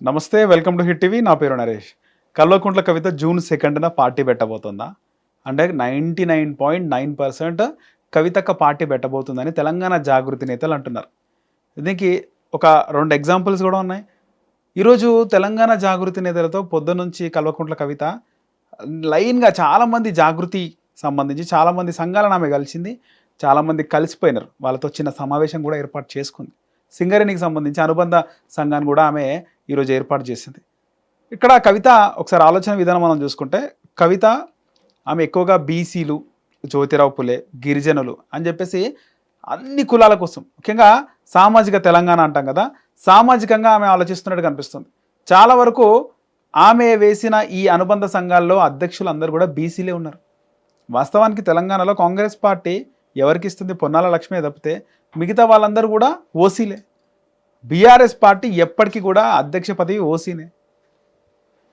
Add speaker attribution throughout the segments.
Speaker 1: నమస్తే, welcome to hit TV. నా పేరు నరేష్. Kalvakuntla Kavitha June 2న party పెట్టబోతుందా? అంటే 99.9% కవితక్క పార్టీ పెట్టబోతుందని తెలంగాణ జాగృతి నేతలు అంటున్నారు. దీనికి ఒక 2 ఎగ్జాంపుల్స్ కూడా ఉన్నాయి. ఈరోజు తెలంగాణ జాగృతి నేతలతో పొద్దునుంచి కల్వకుంట్ల కవిత లైన్గా చాలామంది జాగృతి సంబంధించి చాలామంది సంఘాలను ఆమె కలిసింది. చాలామంది కలిసిపోయినారు. వాళ్ళతో చిన్న సమావేశం కూడా ఏర్పాటు చేసుకుంది. సింగరేణికి సంబంధించి అనుబంధ సంఘాన్ని కూడా ఆమె ఈరోజు ఏర్పాటు చేసింది. ఇక్కడ కవిత ఒకసారి ఆలోచన విధానం మనం చూసుకుంటే, కవిత ఆమె ఎక్కువగా బీసీలు, జ్యోతిరావు పులే, గిరిజనులు అని చెప్పేసి అన్ని కులాల కోసం, ముఖ్యంగా సామాజిక తెలంగాణ అంటాం కదా, సామాజికంగా ఆమె ఆలోచిస్తున్నట్టు కనిపిస్తుంది. చాలా వరకు ఆమె వేసిన ఈ అనుబంధ సంఘాల్లో అధ్యక్షులు అందరూ కూడా బీసీలే ఉన్నారు. వాస్తవానికి తెలంగాణలో కాంగ్రెస్ పార్టీ ఎవరికి ఇస్తుంది? పొన్నాల లక్ష్మి తప్పితే మిగతా వాళ్ళందరూ కూడా ఓసీలే. బీఆర్ఎస్ పార్టీ ఎప్పటికీ కూడా అధ్యక్ష పదవి ఓసీనే.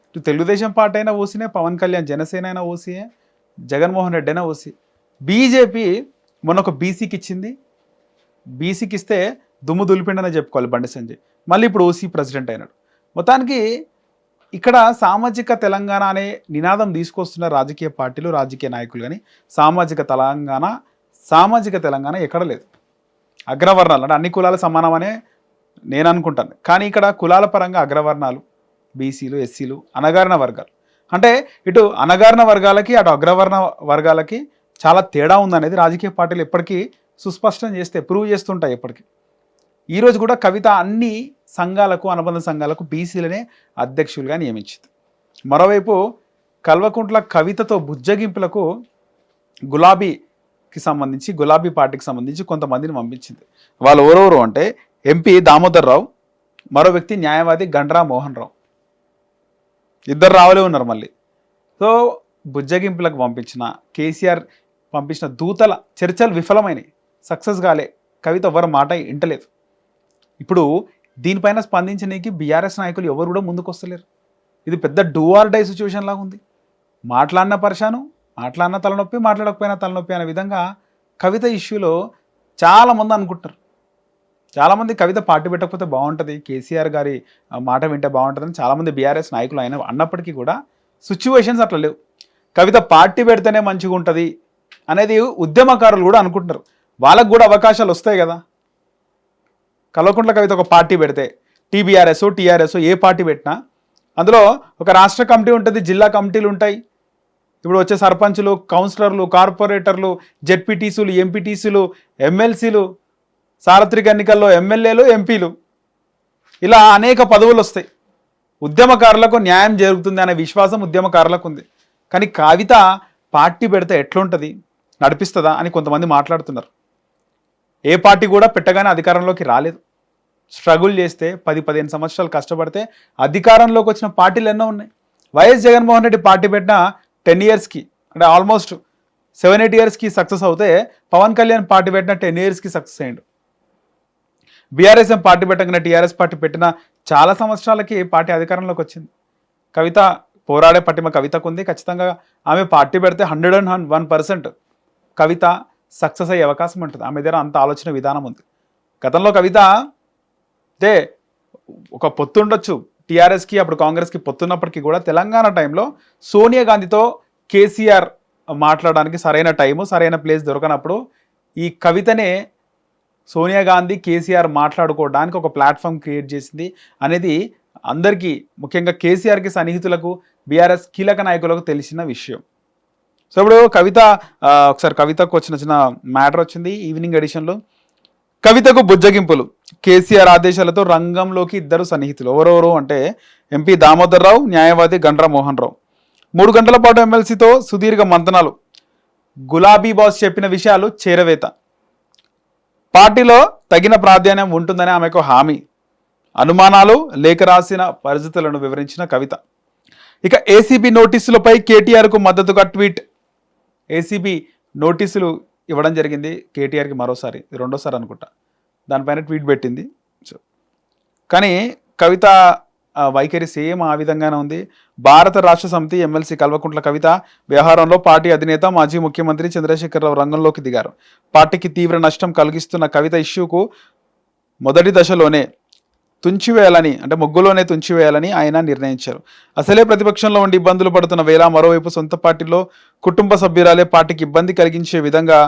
Speaker 1: ఇటు తెలుగుదేశం పార్టీ అయినా ఓసీనే, పవన్ కళ్యాణ్ జనసేన అయినా ఓసీయే, జగన్మోహన్ రెడ్డి అయినా ఓసీ. బీజేపీ మొన్న ఒక బీసీకి ఇచ్చింది. బీసీకి ఇస్తే దుమ్ము దులిపిండనే చెప్పుకోవాలి బండి సంజయ్. మళ్ళీ ఇప్పుడు ఓసీ ప్రెసిడెంట్ అయినాడు. మొత్తానికి ఇక్కడ సామాజిక తెలంగాణ అనే నినాదం తీసుకొస్తున్న రాజకీయ పార్టీలు, రాజకీయ నాయకులు, కానీ సామాజిక తెలంగాణ ఎక్కడ లేదు. అగ్రవర్ణాలు అంటే అన్ని కులాలు సమానమనే నేను అనుకుంటాను. కానీ ఇక్కడ కులాల పరంగా అగ్రవర్ణాలు, బీసీలు, ఎస్సీలు, అణగారిన వర్గాలు, అంటే ఇటు అణగారిన వర్గాలకి అటు అగ్రవర్ణ వర్గాలకి చాలా తేడా ఉందనేది రాజకీయ పార్టీలు ఎప్పటికీ సుస్పష్టం చేస్తే ప్రూవ్ చేస్తుంటాయి ఎప్పటికీ. ఈరోజు కూడా కవిత అన్ని సంఘాలకు, అనుబంధ సంఘాలకు బీసీలనే అధ్యక్షులుగా నియమించింది. మరోవైపు కల్వకుంట్ల కవితతో బుజ్జగింపులకు గులాబీ పార్టీకి సంబంధించి కొంతమందిని పంపించింది. వాళ్ళు ఎవరెవరు అంటే ఎంపీ దామోదర్ రావు, మరో వ్యక్తి న్యాయవాది గండ్రా మోహన్ రావు. ఇద్దరు రావులే ఉన్నారు మళ్ళీ. సో బుజ్జగింపులకు పంపించిన కేసీఆర్ పంపించిన దూతల చర్చలు విఫలమైనవి, సక్సెస్ కాలే. కవిత ఎవరి మాట వింటలేదు. ఇప్పుడు దీనిపైన స్పందించడానికి బీఆర్ఎస్ నాయకులు ఎవరు కూడా ముందుకు వస్తలేరు. ఇది పెద్ద డూ ఆర్ డై సిచ్యువేషన్ లాగా ఉంది. మాట్లాడిన పరిశాను, మాట్లాడిన తలనొప్పి, మాట్లాడకపోయినా తలనొప్పి అనే విధంగా కవిత ఇష్యూలో చాలామంది అనుకుంటారు. చాలామంది కవిత పార్టీ పెట్టకపోతే బాగుంటుంది, కేసీఆర్ గారి మాట వింటే బాగుంటుందని చాలామంది బీఆర్ఎస్ నాయకులు అన్నప్పటికీ కూడా సిచ్యువేషన్స్ అట్లా లేవు. కవిత పార్టీ పెడితేనే మంచిగా ఉంటుంది అనేది ఉద్యమకారులు కూడా అనుకుంటున్నారు. వాళ్ళకు కూడా అవకాశాలు వస్తాయి కదా. కల్వకుంట్ల కవిత ఒక పార్టీ పెడితే, టీబీఆర్ఎస్, టీఆర్ఎస్ ఏ పార్టీ పెట్టినా అందులో ఒక రాష్ట్ర కమిటీ ఉంటుంది, జిల్లా కమిటీలు ఉంటాయి. ఇప్పుడు వచ్చే సర్పంచులు, కౌన్సిలర్లు, కార్పొరేటర్లు, జెడ్పీటీసీలు, ఎంపీటీసీలు, ఎమ్మెల్సీలు, సార్వత్రిక ఎన్నికల్లో ఎమ్మెల్యేలు, ఎంపీలు, ఇలా అనేక పదవులు వస్తాయి. ఉద్యమకారులకు న్యాయం జరుగుతుంది అనే విశ్వాసం ఉద్యమకారులకు ఉంది. కానీ కవిత పార్టీ పెడితే ఎట్లుంటుంది, నడిపిస్తుందా అని కొంతమంది మాట్లాడుతున్నారు. ఏ పార్టీ కూడా పెట్టగానే అధికారంలోకి రాలేదు. స్ట్రగుల్ చేస్తే 10-15 సంవత్సరాలు కష్టపడితే అధికారంలోకి వచ్చిన పార్టీలు ఎన్నో ఉన్నాయి. వైఎస్ జగన్మోహన్ రెడ్డి పార్టీ పెట్టిన 10 ఇయర్స్కి, అంటే ఆల్మోస్ట్ 7-8 ఇయర్స్కి సక్సెస్ అవుతే, పవన్ కళ్యాణ్ పార్టీ పెట్టిన 10 ఇయర్స్కి సక్సెస్ అయ్యిండు. బీఆర్ఎస్ఎం పార్టీ పెట్టగానే టీఆర్ఎస్ పార్టీ పెట్టిన చాలా సంవత్సరాలకి పార్టీ అధికారంలోకి వచ్చింది. కవిత పోరాడే పట్టిమ కవితకు ఉంది. ఖచ్చితంగా ఆమె పార్టీ పెడితే 101% కవిత సక్సెస్ అయ్యే అవకాశం ఉంటుంది. ఆమె దగ్గర అంత ఆలోచన విధానం ఉంది. గతంలో కవిత అంటే ఒక పొత్తు ఉండొచ్చు టీఆర్ఎస్కి, అప్పుడు కాంగ్రెస్కి పొత్తున్నప్పటికీ కూడా తెలంగాణ టైంలో సోనియా గాంధీతో కేసీఆర్ మాట్లాడడానికి సరైన టైము, సరైన ప్లేస్ దొరకనప్పుడు ఈ కవితనే సోనియా గాంధీ, కేసీఆర్ మాట్లాడుకోవడానికి ఒక ప్లాట్ఫామ్ క్రియేట్ చేసింది అనేది అందరికీ, ముఖ్యంగా కేసీఆర్కి సన్నిహితులకు, బీఆర్ఎస్ కీలక నాయకులకు తెలిసిన విషయం. సో ఇప్పుడు ఒకసారి కవితకు వచ్చిన చిన్న మ్యాటర్ వచ్చింది ఈవినింగ్ ఎడిషన్లో. కవితకు బుజ్జగింపులు, కేసీఆర్ ఆదేశాలతో రంగంలోకి ఇద్దరు సన్నిహితులు. ఎవరెవరు అంటే ఎంపీ దామోదర్ రావు, న్యాయవాది గండ్రా మోహన్ రావు. 3 గంటల పాటు ఎమ్మెల్సీతో సుదీర్ఘ మంతనాలు. గులాబీ బాస్ చెప్పిన విషయాలు చేరవేత. పార్టీలో తగిన ప్రాధాన్యం ఉంటుందని ఆమెకు హామీ. అనుమానాలు, లేఖ రాసిన పరిస్థితులను వివరించిన కవిత. ఇక ఏసీబీ నోటీసులపై కేటీఆర్కు మద్దతుగా ట్వీట్. ఏసీబీ నోటీసులు ఇవ్వడం జరిగింది కేటీఆర్కి, మరోసారి రెండోసారి అనుకుంటా. దానిపైన ట్వీట్ పెట్టింది. కానీ కవిత వైఖరి సేమ్ ఆ విధంగానే ఉంది. భారత రాష్ట్ర సమితి ఎమ్మెల్సీ కల్వకుంట్ల కవిత వ్యవహారంలో పార్టీ అధినేత, మాజీ ముఖ్యమంత్రి చంద్రశేఖరరావు రంగంలోకి దిగారు. పార్టీకి తీవ్ర నష్టం కలిగిస్తున్న కవిత ఇష్యూకు మొదటి దశలోనే తుంచివేయాలని అంటే ముగ్గులోనే తుంచివేయాలని ఆయన నిర్ణయించారు. అసలే ప్రతిపక్షంలో ఉండి ఇబ్బందులు పడుతున్న వేళ మరోవైపు సొంత పార్టీలో కుటుంబ సభ్యురాలే పార్టీకి ఇబ్బంది కలిగించే విధంగా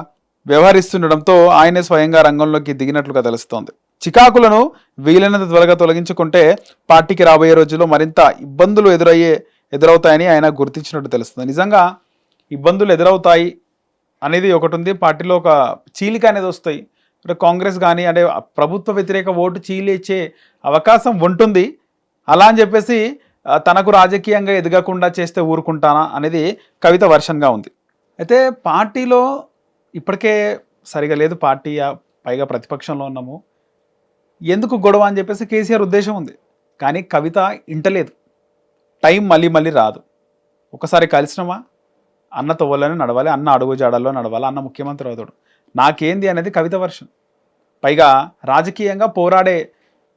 Speaker 1: వ్యవహరిస్తుండడంతో ఆయనే స్వయంగా రంగంలోకి దిగినట్లుగా తెలుస్తోంది. చికాకులను వీలైనంత త్వరగా తొలగించుకుంటే పార్టీకి రాబోయే రోజుల్లో మరింత ఇబ్బందులు ఎదురవుతాయని ఆయన గుర్తించినట్టు తెలుస్తుంది. నిజంగా ఇబ్బందులు ఎదురవుతాయి అనేది ఒకటి ఉంది. పార్టీలో ఒక చీలిక అనేది వస్తాయి. అంటే కాంగ్రెస్ కానీ అంటే ప్రభుత్వ వ్యతిరేక ఓటు చీలిచ్చే అవకాశం ఉంటుంది. అలా అని చెప్పేసి తనకు రాజకీయంగా ఎదగకుండా చేస్తే ఊరుకుంటానా అనేది కవిత వర్షన్గా ఉంది. అయితే పార్టీలో ఇప్పటికే సరిగా లేదు, పార్టీ పైగా ప్రతిపక్షంలో ఉన్నాము, ఎందుకు గొడవ అని చెప్పేసి కేసీఆర్ ఉద్దేశం ఉంది. కానీ కవిత ఇంటలేదు. టైం మళ్ళీ మళ్ళీ రాదు. ఒకసారి కలిసినమా అన్న తోవలోనే నడవాలి, అన్న అడుగు జాడల్లో నడవాలి, అన్న ముఖ్యమంత్రి అవుతాడు, నాకేంది అనేది కవిత వర్షన్. పైగా రాజకీయంగా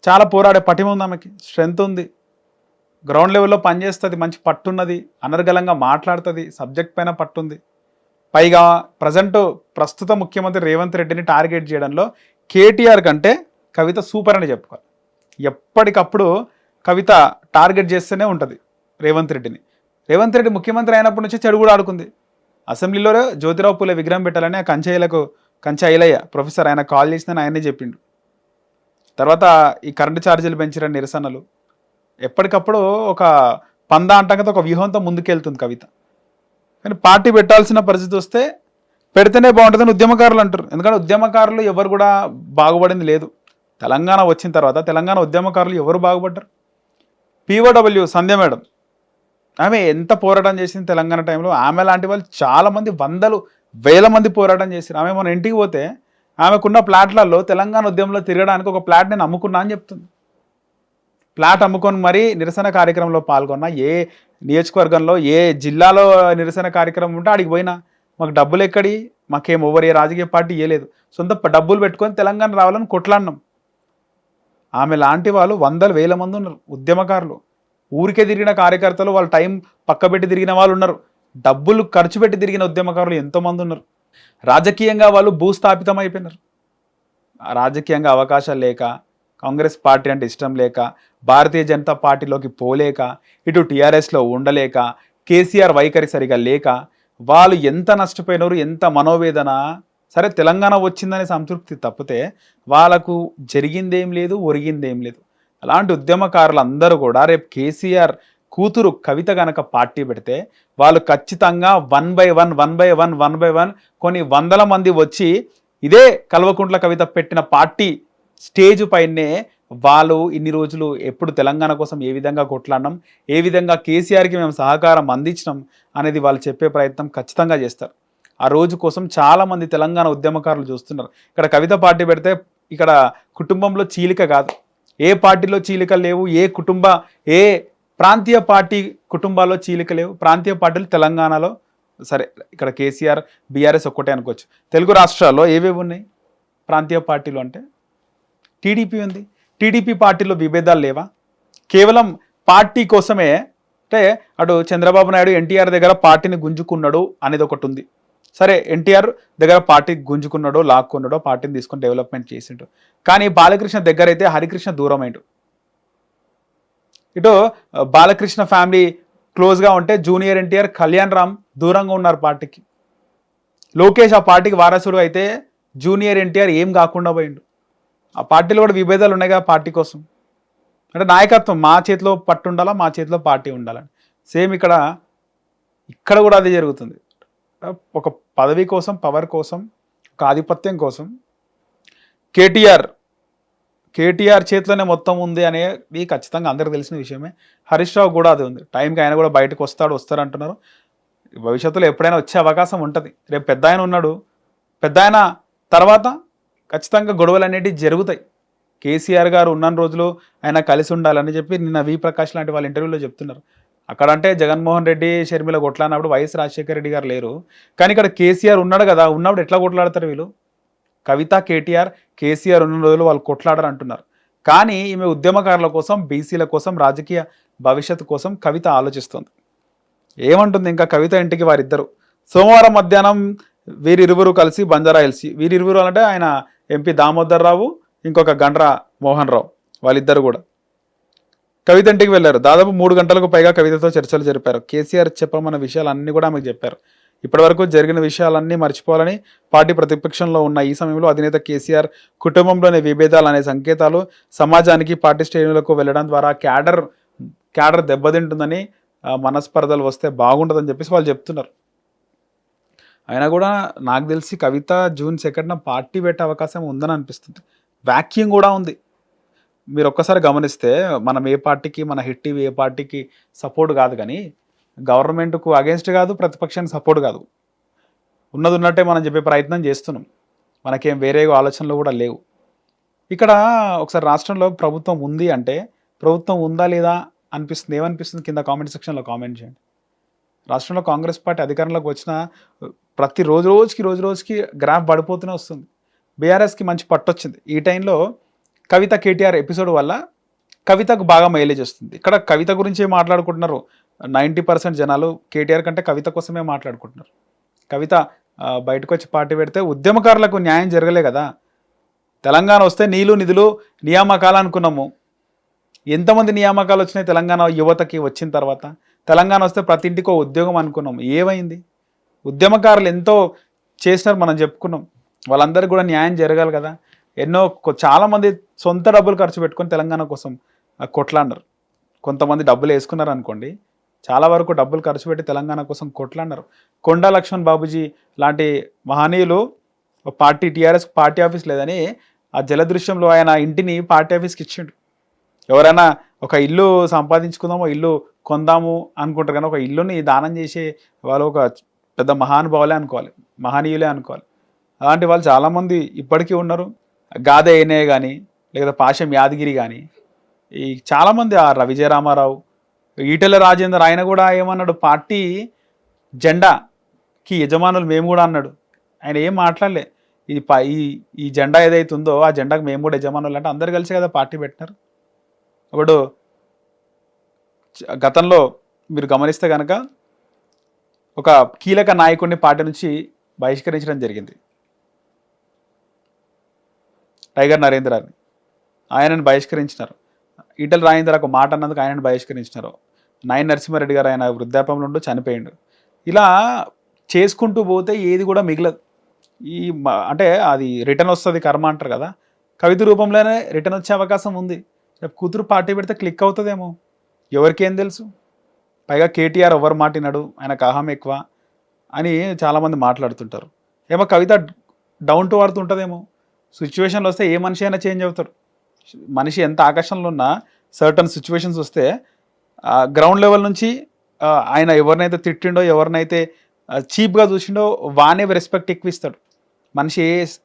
Speaker 1: చాలా పోరాడే పటిమ ఉంది, ఆమెకి స్ట్రెంత్ ఉంది, గ్రౌండ్ లెవెల్లో పనిచేస్తుంది, మంచి పట్టున్నది, అనర్గళంగా మాట్లాడుతుంది, సబ్జెక్ట్ పైన పట్టుంది. పైగా ప్రస్తుత ముఖ్యమంత్రి రేవంత్ రెడ్డిని టార్గెట్ చేయడంలో కేటీఆర్ కంటే కవిత సూపర్ అని చెప్పుకోవాలి. ఎప్పటికప్పుడు కవిత టార్గెట్ చేస్తూనే ఉంటుంది రేవంత్ రెడ్డిని. రేవంత్ రెడ్డి ముఖ్యమంత్రి అయినప్పటి నుంచి చెడు కూడా ఆడుకుంది. అసెంబ్లీలో జ్యోతిరావు పూలే విగ్రహం పెట్టాలని ఆ కంచె ఐలయ్య ప్రొఫెసర్ ఆయన కాల్ చేసిందని ఆయనే చెప్పిండు. తర్వాత ఈ కరెంటు ఛార్జీలు పెంచిన నిరసనలు, ఎప్పటికప్పుడు ఒక పందా అంటంగా ఒక వ్యూహంతో ముందుకెళ్తుంది కవిత. కానీ పార్టీ పెట్టాల్సిన పరిస్థితి వస్తే పెడితేనే బాగుంటుందని ఉద్యమకారులు అంటారు. ఎందుకంటే ఉద్యమకారులు ఎవరు కూడా బాగుపడింది లేదు. తెలంగాణ వచ్చిన తర్వాత తెలంగాణ ఉద్యమకారులు ఎవరు బాగుపడ్డారు? POW సంధ్య మేడం, ఆమె ఎంత పోరాటం చేసింది తెలంగాణ టైంలో. ఆమె లాంటి వాళ్ళు చాలామంది, వందలు వేల మంది పోరాటం చేశారు. ఆమె మన ఇంటికి పోతే ఆమెకున్న ప్లాట్లలో తెలంగాణ ఉద్యమంలో తిరగడానికి ఒక ప్లాట్ నేను అమ్ముకున్నా అని చెప్తుంది. ప్లాట్ అమ్ముకొని మరీ నిరసన కార్యక్రమంలో పాల్గొన్నా, ఏ నియోజకవర్గంలో ఏ జిల్లాలో నిరసన కార్యక్రమం ఉంటే ఆడికి పోయినా, మాకు డబ్బులు ఎక్కడి, మాకేం ఓవర్ ఏ రాజకీయ పార్టీ ఇవ్వలేదు, సొంత డబ్బులు పెట్టుకొని తెలంగాణ రావాలని కొట్లాడినాం. ఆమె లాంటి వాళ్ళు వందల వేల మంది ఉన్నారు ఉద్యమకారులు. ఊరికే తిరిగిన కార్యకర్తలు, వాళ్ళ టైం పక్కబెట్టి తిరిగిన వాళ్ళు ఉన్నారు, డబ్బులు ఖర్చు పెట్టి తిరిగిన ఉద్యమకారులు ఎంతోమంది ఉన్నారు. రాజకీయంగా వాళ్ళు భూస్థాపితం అయిపోయినారు. రాజకీయంగా అవకాశాలు లేక, కాంగ్రెస్ పార్టీ అంటే ఇష్టం లేక, భారతీయ జనతా పార్టీలోకి పోలేక, ఇటు టీఆర్ఎస్లో ఉండలేక, కేసీఆర్ వైఖరి సరిగా లేక వాళ్ళు ఎంత నష్టపోయినారు, ఎంత మనోవేదన. సరే తెలంగాణ వచ్చిందనే సంతృప్తి తప్పితే వాళ్ళకు జరిగిందేం లేదు, ఒరిగిందేం లేదు. అలాంటి ఉద్యమకారులు అందరూ కూడా రేపు కేసీఆర్ కూతురు కవిత గనక పార్టీ పెడితే వాళ్ళు ఖచ్చితంగా 1 by 1 కొన్ని వందల మంది వచ్చి ఇదే కల్వకుంట్ల కవిత పెట్టిన పార్టీ స్టేజ్ పైనే వాళ్ళు ఇన్ని రోజులు ఎప్పుడు తెలంగాణ కోసం ఏ విధంగా కొట్లాడినాం, ఏ విధంగా కేసీఆర్కి మేము సహకారం అందించినాం అనేది వాళ్ళు చెప్పే ప్రయత్నం ఖచ్చితంగా చేస్తారు. ఆ రోజు కోసం చాలామంది తెలంగాణ ఉద్యమకారులు చూస్తున్నారు. ఇక్కడ కవిత పార్టీ పెడితే ఇక్కడ కుటుంబంలో చీలిక కాదు, ఏ పార్టీలో చీలిక లేవు, ఏ ప్రాంతీయ పార్టీ కుటుంబాల్లో చీలిక లేవు. ప్రాంతీయ పార్టీలు తెలంగాణలో సరే, ఇక్కడ కేసీఆర్ బీఆర్ఎస్ ఒక్కటే అనుకోవచ్చు. తెలుగు రాష్ట్రాల్లో ఏవేవి ఉన్నాయి ప్రాంతీయ పార్టీలు అంటే? టీడీపీ ఉంది. టీడీపీ పార్టీలో విభేదాలు లేవా? కేవలం పార్టీ కోసమే అంటే అటు చంద్రబాబు నాయుడు ఎన్టీఆర్ దగ్గర పార్టీని గుంజుకున్నాడు అనేది ఒకటి ఉంది. సరే, ఎన్టీఆర్ దగ్గర పార్టీ గుంజుకున్నాడో లాక్కున్నాడో పార్టీని తీసుకొని డెవలప్మెంట్ చేసిండు. కానీ బాలకృష్ణ దగ్గర అయితే హరికృష్ణ దూరం అయిండు. ఇటు బాలకృష్ణ ఫ్యామిలీ క్లోజ్గా ఉంటే జూనియర్ ఎన్టీఆర్, కళ్యాణ్ రామ్ దూరంగా ఉన్నారు పార్టీకి. లోకేష్ ఆ పార్టీకి వారసుడు అయితే జూనియర్ ఎన్టీఆర్ ఏం కాకుండా పోయిండు. ఆ పార్టీలో కూడా విభేదాలు ఉన్నాయిగా పార్టీ కోసం. అంటే నాయకత్వం మా చేతిలో పట్టు ఉండాలా, మా చేతిలో పార్టీ ఉండాలని. సేమ్ ఇక్కడ కూడా అదే జరుగుతుంది. ఒక పదవి కోసం, పవర్ కోసం, ఒక ఆధిపత్యం కోసం కేటీఆర్ చేతిలోనే మొత్తం ఉంది అనేది ఖచ్చితంగా అందరికి తెలిసిన విషయమే. హరీష్ రావు కూడా అది ఉంది. టైంకి ఆయన కూడా బయటకు వస్తారంటున్నారు. భవిష్యత్తులో ఎప్పుడైనా వచ్చే అవకాశం ఉంటుంది. రేపు పెద్ద ఆయన ఉన్నాడు, పెద్ద ఆయన తర్వాత ఖచ్చితంగా గొడవలు అనేటివి జరుగుతాయి. కేసీఆర్ గారు ఉన్న రోజులు ఆయన కలిసి ఉండాలని చెప్పి నిన్న వి ప్రకాష్ లాంటి వాళ్ళ ఇంటర్వ్యూలో చెప్తున్నారు. అక్కడంటే జగన్మోహన్ రెడ్డి షర్మిల కొట్లాడినప్పుడు వైఎస్ రాజశేఖర రెడ్డి గారు లేరు. కానీ ఇక్కడ కేసీఆర్ ఉన్నాడు కదా, ఉన్నప్పుడు ఎట్లా కొట్లాడతారు వీళ్ళు? కవిత, కేసీఆర్ ఉన్న రోజులు వాళ్ళు కొట్లాడరు అంటున్నారు. కానీ ఈమె ఉద్యమకారుల కోసం, బీసీల కోసం, రాజకీయ భవిష్యత్తు కోసం కవిత ఆలోచిస్తుంది. ఏమంటుంది ఇంకా కవిత ఇంటికి వారిద్దరు? సోమవారం మధ్యాహ్నం వీరిరువురు కలిసి బంజారా హిల్స్, వీరిరువురు అంటే ఆయన ఎంపీ దామోదర్ రావు, ఇంకొక గండ్రా మోహన్ రావు, వాళ్ళిద్దరు కూడా కవిత ఇంటికి వెళ్ళారు. దాదాపు 3 గంటలకు పైగా కవితతో చర్చలు జరిపారు. కేసీఆర్ చెప్పమన్న విషయాలన్నీ కూడా ఆమెకు చెప్పారు. ఇప్పటివరకు జరిగిన విషయాలన్నీ మర్చిపోవాలని పార్టీ ప్రతిపక్షంలో ఉన్న ఈ సమయంలో అధినేత కేసీఆర్ కుటుంబంలోని విభేదాలు అనే సంకేతాలు సమాజానికి పార్టీ శ్రేణులకు వెళ్ళడం ద్వారా క్యాడర్ దెబ్బతింటుందని, మనస్పర్ధలు వస్తే బాగుంటుందని చెప్పేసి వాళ్ళు చెప్తున్నారు. అయినా కూడా నాకు తెలిసి కవిత జూన్ 2న పార్టీ పెట్టే అవకాశం ఉందని అనిపిస్తుంది. వ్యాక్యూమ్ కూడా ఉంది. మీరు ఒక్కసారి గమనిస్తే మనం ఏ పార్టీకి, మన హిట్ టీవీ ఏ పార్టీకి సపోర్ట్ కాదు, కానీ గవర్నమెంట్కు అగేన్స్ట్ కాదు, ప్రతిపక్షానికి సపోర్ట్ కాదు. ఉన్నది ఉన్నట్టే మనం చెప్పే ప్రయత్నం చేస్తున్నాం. మనకేం వేరే ఆలోచనలు కూడా లేవు. ఇక్కడ ఒకసారి రాష్ట్రంలో ప్రభుత్వం ఉంది అంటే ప్రభుత్వం ఉందా లేదా అనిపిస్తుంది. ఏమనిపిస్తుంది కింద కామెంట్ సెక్షన్లో కామెంట్ చేయండి. రాష్ట్రంలో కాంగ్రెస్ పార్టీ అధికారంలోకి వచ్చిన ప్రతి రోజుకి గ్రాఫ్ పడిపోతూనే వస్తుంది. బీఆర్ఎస్కి మంచి పట్టొచ్చింది. ఈ టైంలో కవిత కేటీఆర్ ఎపిసోడ్ వల్ల కవితకు బాగా మైలేజ్ వస్తుంది. ఇక్కడ కవిత గురించే మాట్లాడుకుంటున్నారు. 90% జనాలు కేటీఆర్ కంటే కవిత కోసమే మాట్లాడుకుంటున్నారు. కవిత బయటకు వచ్చి పార్టీ పెడితే ఉద్యమకారులకు న్యాయం జరగలే కదా. తెలంగాణ వస్తే నీళ్లు నిధులు నియామకాలు అనుకున్నాము. ఎంతమంది నియామకాలు వచ్చినాయి తెలంగాణ యువతకి వచ్చిన తర్వాత? తెలంగాణ వస్తే ప్రతి ఇంటికి ఉద్యోగం అనుకున్నాం. ఏమైంది? ఉద్యమకారులు ఎంతో చేసినారు, మనం చెప్పుకున్నాం. వాళ్ళందరికీ కూడా న్యాయం జరగాలి కదా. చాలామంది సొంత డబ్బులు ఖర్చు పెట్టుకొని తెలంగాణ కోసం కొట్లాడినారు. కొంతమంది డబ్బులు వేసుకున్నారు అనుకోండి, చాలా వరకు డబ్బులు ఖర్చు పెట్టి తెలంగాణ కోసం కొట్లాడినారు. కొండా లక్ష్మణ్ బాబుజీ లాంటి మహనీయులు టీఆర్ఎస్ పార్టీ ఆఫీస్ లేదని ఆ జలదృశ్యంలో ఆయన ఇంటిని పార్టీ ఆఫీస్కి ఇచ్చిండు. ఎవరైనా ఒక ఇల్లు సంపాదించుకుందామో, ఇల్లు కొందాము అనుకుంటారు, కానీ ఒక ఇల్లుని దానం చేసే వాళ్ళు ఒక పెద్ద మహానుభావులే అనుకోవాలి, మహనీయులే అనుకోవాలి. అలాంటి వాళ్ళు చాలామంది ఇప్పటికీ ఉన్నారు. గాదె ఏనే కానీ, లేదా పాశం యాదగిరి కానీ, ఈ చాలామంది, ఆ విజయరామారావు, ఈటెల రాజేందర్, ఆయన కూడా ఏమన్నాడు, పార్టీ జెండాకి యజమానులు మేము కూడా అన్నాడు. ఆయన ఏం మాట్లాడలే. ఈ జెండా ఏదైతుందో ఆ జెండాకి మేము కూడా యజమానులు అంటే అందరు కలిసి కదా పార్టీ పెట్టినారు. అప్పుడు గతంలో మీరు గమనిస్తే కనుక ఒక కీలక నాయకుడిని పార్టీ నుంచి బహిష్కరించడం జరిగింది. టైగర్ నరేంద్రని ఆయనను బహిష్కరించినారు. ఈటెల రాజేందర్ ఒక మాట అన్నందుకు ఆయనను బహిష్కరించినారు. నాయన నరసింహారెడ్డి గారు ఆయన వృద్ధాప్యంలో ఉంటూ చనిపోయిండు. ఇలా చేసుకుంటూ పోతే ఏది కూడా మిగలదు. అంటే అది రిటర్న్ వస్తుంది కర్మ అంటారు కదా. కవిత రూపంలోనే రిటర్న్ వచ్చే అవకాశం ఉంది. రేపు కూతురు పార్టీ పెడితే క్లిక్ అవుతుందేమో, ఎవరికేం తెలుసు. పైగా కేటీఆర్ ఎవరు మాటినాడు, ఆయనకు అహం ఎక్కువ అని చాలామంది మాట్లాడుతుంటారు. ఏమో కవిత డౌన్ టు అర్త్ ఉంటుందేమో. సిచ్యువేషన్లు వస్తే ఏ మనిషి అయినా చేంజ్ అవుతారు. మనిషి ఎంత ఆకర్షణలో ఉన్నా సర్టన్ సిచ్యువేషన్స్ వస్తే గ్రౌండ్ లెవెల్ నుంచి ఆయన ఎవరినైతే తిట్టిండో, ఎవరినైతే చీప్గా చూసిండో వానే రెస్పెక్ట్ ఎక్కువ ఇస్తాడు. మనిషి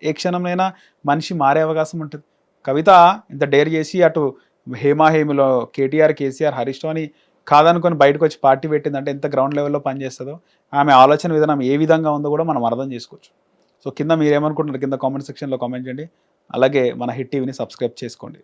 Speaker 1: ఏ క్షణంలోనైనా మనిషి మారే అవకాశం ఉంటుంది. కవిత ఇంత డేర్ చేసి అటు హేమాహేమిలో కేటీఆర్, కేసీఆర్, హరీష్ రావు అని కాదనుకొని బయటకు వచ్చి పార్టీ పెట్టిందంటే ఎంత గ్రౌండ్ లెవెల్లో పనిచేస్తుందో, ఆమె ఆలోచన విధానం ఏ విధంగా ఉందో కూడా మనం అర్థం చేసుకోవచ్చు. సో కింద మీరేమనుకుంటున్నారు కింద కామెంట్ సెక్షన్లో కామెంట్ చేయండి. అలాగే మన హిట్ టీవీని సబ్స్క్రైబ్ చేసుకోండి.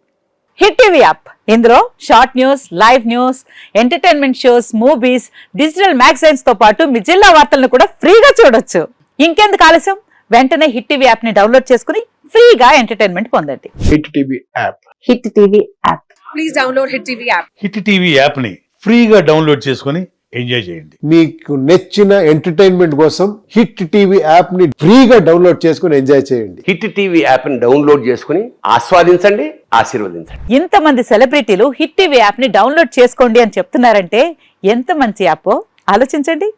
Speaker 2: హిట్ టీవీ యాప్, ఇందులో short news, live news, entertainment shows, movies, digital magazines తో పాటు మీ జిల్లా వార్తలను కూడా ఫ్రీగా చూడొచ్చు. ఇంకెందుకు ఆలస్యం, వెంటనే హిట్ టీవీ యాప్ ని డౌన్లోడ్ చేసుకుని ఫ్రీగా ఎంటర్టైన్మెంట్ పొందండి.
Speaker 3: Hit TV app.
Speaker 2: Hit TV app.
Speaker 4: Please download hit TV app.
Speaker 5: Hit TV app ని ఫ్రీగా డౌన్లోడ్ చేసుకుని ఎంజాయ్ చేయండి.
Speaker 3: మీకు నచ్చిన ఎంటర్టైన్మెంట్ కోసం హిట్ టీవీ యాప్ ని ఫ్రీగా డౌన్లోడ్ చేసుకుని ఎంజాయ్ చేయండి.
Speaker 6: హిట్ టీవీ యాప్ ని డౌన్లోడ్ చేసుకుని ఆస్వాదించండి, ఆశీర్వదించండి.
Speaker 2: ఇంతమంది సెలబ్రిటీలు హిట్ టీవీ యాప్ ని డౌన్లోడ్ చేసుకోండి అని చెప్తున్నారంటే ఎంత మంచి యాప్ ఆలోచించండి.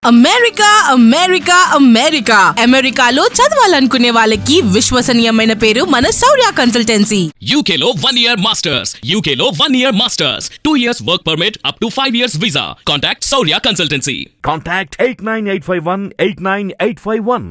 Speaker 7: అమెరికా అమెరికా అమెరికా అమెరికాలో చదవాలనుకునే వాళ్ళకి విశ్వసనీయమైన పేరు మన శౌర్య కన్సల్టెన్సీ.
Speaker 8: UK లో 1 year masters, UK లో 1 year masters, 2 years work permit up to 5 years visa. Contact Saurya Consultancy.
Speaker 9: Contact 89851 89851.